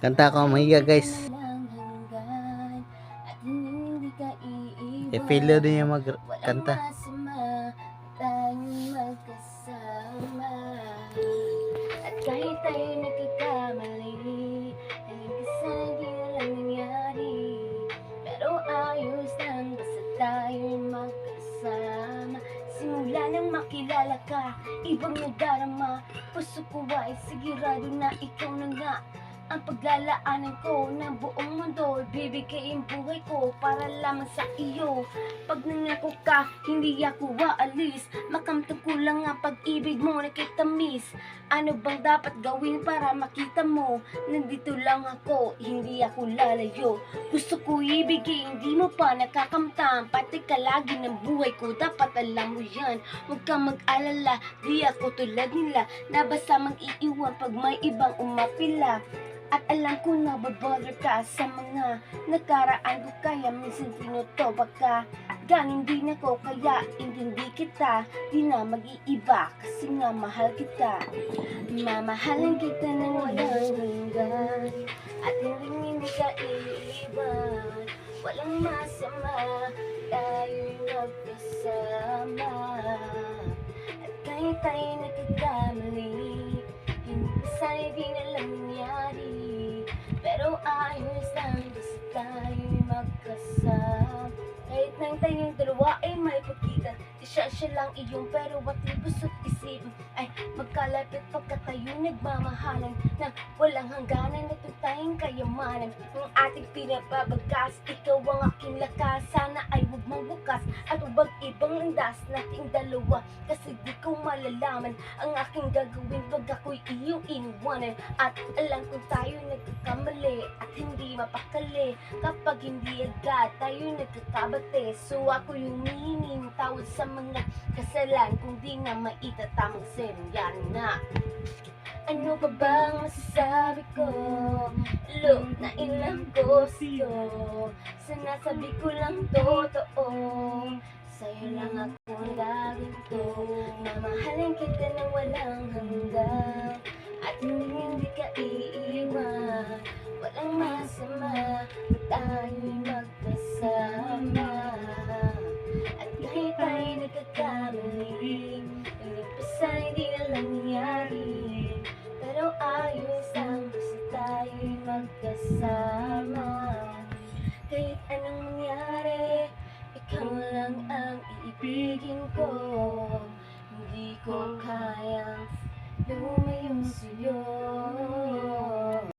Kanta ko mahiga guys. I-feel din yung magkanta. Tayong magkasama. At kahit tayo nagkakamali, hanggang sa di na lang nangyari. Pero ayos lang basta tayo'y magkasama. Simula nang makilala ka, ibang nadarama. Puso ko ay sigurado na ikaw na nga ang paglalaanan ko ng buong mundo. Bibigayin buhay ko para lamang sa iyo. Pag nangako ka, hindi ako waalis. Makamtang ko lang ang pag-ibig mo na kitamis. Ano bang dapat gawin para makita mo? Nandito lang ako, hindi ako lalayo. Gusto ko ibigay, hindi mo pa nakakamtam. Pati ka lagi ng buhay ko, dapat alam mo yan. Huwag kang mag-alala, di ako tulad nila na basta mag-iiwan pag may ibang umapila. At alam ko na babother ka sa mga nakaraan ko, kaya minsan tinutobag ka. Galing din ako kaya intindi kita, di na mag-iiba kasi nga mahal kita. Mamahalan kita ng walang hanggan at hindi ka iiwan. Walang masama, tayo'y magkasama. At kahit tayo nagkakamali, hindi pa sana di na lang nangyari. Pero ayos lang basta tayo'y magkasama. Kahit nang tayong dalawa ay may pagkitan, di siya lang iyong pero ating puso't isip ay magkalapit pagka tayo nagmamahalan ng walang hangganan at tayong kayamanan. Ang ating pinapabagkas, ikaw ang aking lakas. Sana ay huwag mong bukas at huwag ibang landas nating dalawa, kasi di ko malalaman ang aking gagawin pag ako'y iyong iniwanan. At alam kong tayo nagkakamali at hindi mapakali kapag hindi agad tayo nagkakabate. So ako yung hihingin tawad sa mga kasalan kung di na maitatamang sinunyan na. Ano pa bang masasabi ko? Look na ilang gusto, sinasabi ko lang totoo. Sa'yo lang ako gaganto, mamahalin kita ng walang hanggan at hindi ka iiwan. Walang masama, tayo'y magkasama. At kahit tayo nagkakamali, hindi pa sana hindi na lang nangyari. Pero ayos lang basta tayo'y magkasama.